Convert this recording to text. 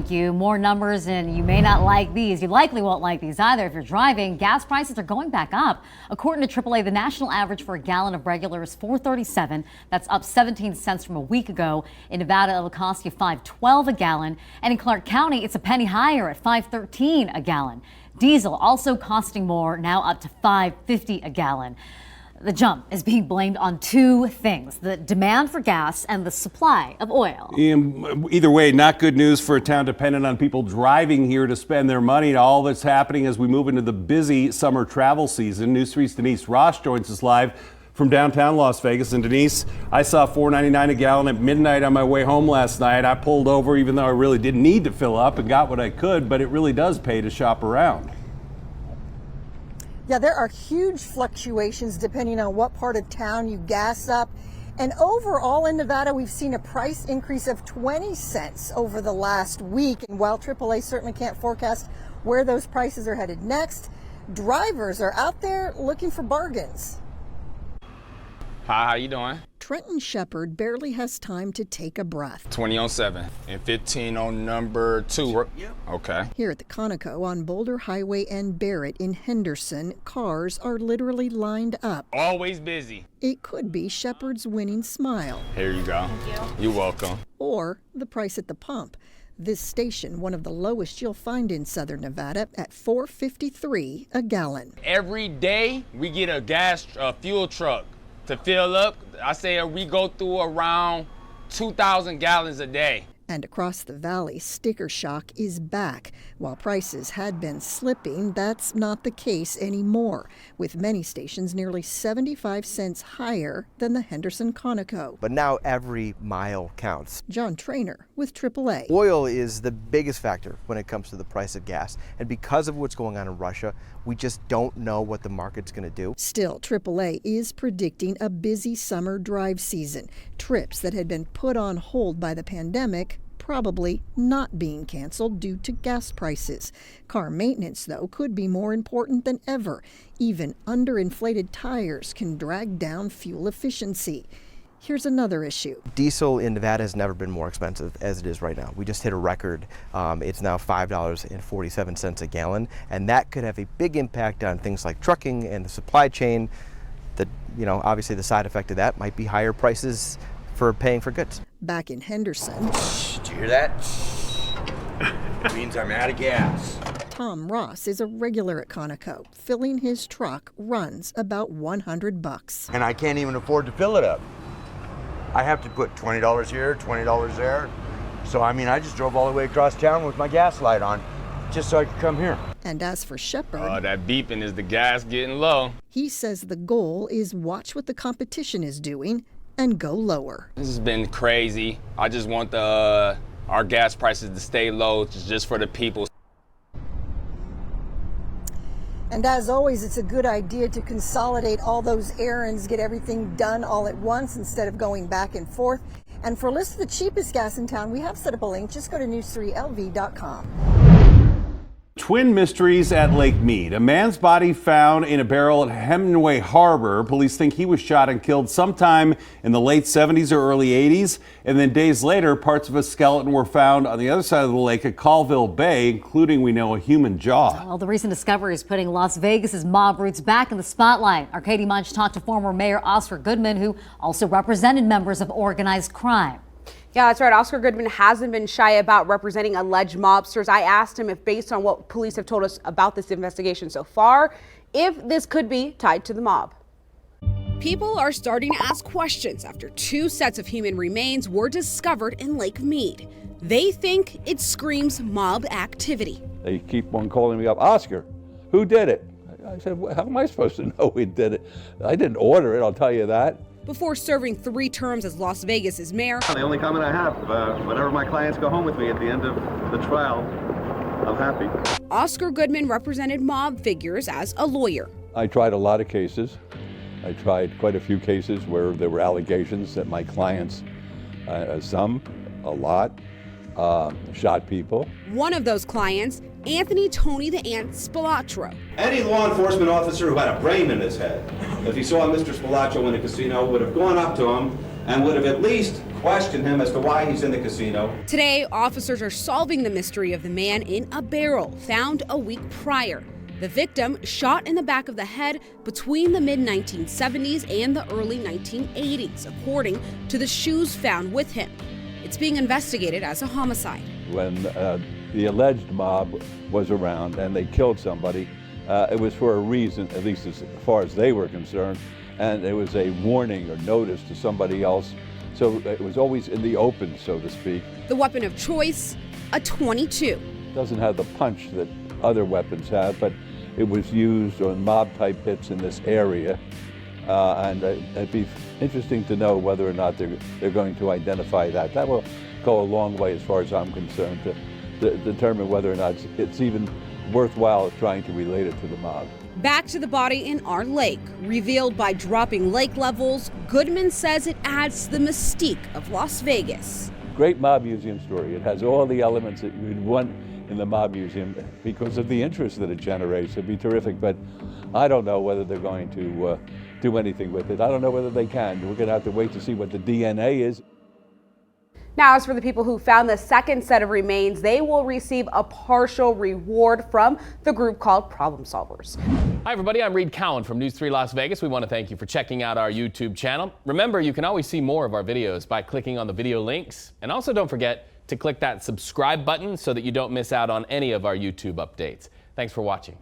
thank you. More numbers, and you may not like these. You likely won't like these either if you're driving. Gas prices are going back up. According to AAA, the national average for a gallon of regular is $4.37. That's up 17 cents from a week ago. In Nevada, it'll cost you $5.12 a gallon. And in Clark County, it's a penny higher at $5.13 a gallon. Diesel also costing more, now up to $5.50 a gallon. The jump is being blamed on two things: the demand for gas and the supply of oil. Either way, not good news for a town dependent on people driving here to spend their money. All that's happening as we move into the busy summer travel season. News 3's Denise Ross joins us live from downtown Las Vegas. And Denise, I saw $4.99 a gallon at midnight on my way home last night. I pulled over even though I really didn't need to fill up and got what I could, but it really does pay to shop around. Yeah, there are huge fluctuations depending on what part of town you gas up. And overall in Nevada, we've seen a price increase of 20 cents over the last week. And while AAA certainly can't forecast where those prices are headed next, drivers are out there looking for bargains. Hi, how you doing? Trenton Shepard barely has time to take a breath. 20 on 7 and 15 on number 2. Yep. Okay. Here at the Conoco on Boulder Highway and Barrett in Henderson, cars are literally lined up. Always busy. It could be Shepard's winning smile. Here you go. Thank you. You're welcome. Or the price at the pump. This station, one of the lowest you'll find in southern Nevada, at $4.53 a gallon. Every day we get a fuel truck to fill up. I say we go through around 2,000 gallons a day. And across the valley, sticker shock is back. While prices had been slipping, that's not the case anymore, with many stations nearly 75 cents higher than the Henderson Conoco. But now every mile counts. John Treanor with AAA. Oil is the biggest factor when it comes to the price of gas. And because of what's going on in Russia, we just don't know what the market's going to do. Still, AAA is predicting a busy summer drive season. Trips that had been put on hold by the pandemic probably not being canceled due to gas prices. Car maintenance, though, could be more important than ever. Even underinflated tires can drag down fuel efficiency. Here's another issue. Diesel in Nevada has never been more expensive as it is right now. We just hit a record. It's now $5.47 a gallon, and that could have a big impact on things like trucking and the supply chain. Obviously the side effect of that might be higher prices for paying for goods. Back in Henderson. Do you hear that? It means I'm out of gas. Tom Ross is a regular at Conoco. Filling his truck runs about $100. And I can't even afford to fill it up. I have to put $20 here, $20 there. So, I just drove all the way across town with my gas light on just so I could come here. And as for Shepard, that beeping is the gas getting low. He says the goal is watch what the competition is doing and go lower. This has been crazy. I just want our gas prices to stay low just for the people. And as always, it's a good idea to consolidate all those errands, get everything done all at once instead of going back and forth. And for a list of the cheapest gas in town, we have set up a link. Just go to news3lv.com. Twin mysteries at Lake Mead. A man's body found in a barrel at Hemingway Harbor. Police think he was shot and killed sometime in the late 70s or early 80s. And then days later, parts of a skeleton were found on the other side of the lake at Colville Bay, including, we know, a human jaw. Well, the recent discovery is putting Las Vegas's mob roots back in the spotlight. Our Katie Munch talked to former Mayor Oscar Goodman, who also represented members of organized crime. Yeah, that's right. Oscar Goodman hasn't been shy about representing alleged mobsters. I asked him if, based on what police have told us about this investigation so far, if this could be tied to the mob. People are starting to ask questions after 2 sets of human remains were discovered in Lake Mead. They think it screams mob activity. They keep on calling me up, Oscar, who did it? I said, well, how am I supposed to know who did it? I didn't order it, I'll tell you that. Before serving 3 terms as Las Vegas's mayor. The only comment I have, whenever my clients go home with me at the end of the trial, I'm happy. Oscar Goodman represented mob figures as a lawyer. I tried a lot of cases. I tried quite a few cases where there were allegations that my clients, a lot, shot people. One of those clients, Anthony Tony the Ant Spilatro. Any law enforcement officer who had a brain in his head, if he saw Mr. Spilatro in a casino, would have gone up to him and would have at least question him as to why he's in the casino. Today, officers are solving the mystery of the man in a barrel found a week prior. The victim shot in the back of the head between the mid-1970s and the early 1980s, according to the shoes found with him. It's being investigated as a homicide. When the alleged mob was around and they killed somebody, it was for a reason, at least as far as they were concerned, and it was a warning or notice to somebody else. So it was always in the open, so to speak. The weapon of choice, a .22. It doesn't have the punch that other weapons have, but it was used on mob-type hits in this area. And it'd be interesting to know whether or not they're going to identify that. That will go a long way, as far as I'm concerned, to determine whether or not it's even worthwhile trying to relate it to the mob. Back to the body in our lake, revealed by dropping lake levels. Goodman says it adds to the mystique of Las Vegas. Great mob museum story. It has all the elements that you'd want in the mob museum because of the interest that it generates. It'd be terrific, but I don't know whether they're going to do anything with it. I don't know whether they can. We're going to have to wait to see what the DNA is. Now, as for the people who found the second set of remains, they will receive a partial reward from the group called Problem Solvers. Hi, everybody. I'm Reed Cowan from News 3 Las Vegas. We want to thank you for checking out our YouTube channel. Remember, you can always see more of our videos by clicking on the video links. And also don't forget to click that subscribe button so that you don't miss out on any of our YouTube updates. Thanks for watching.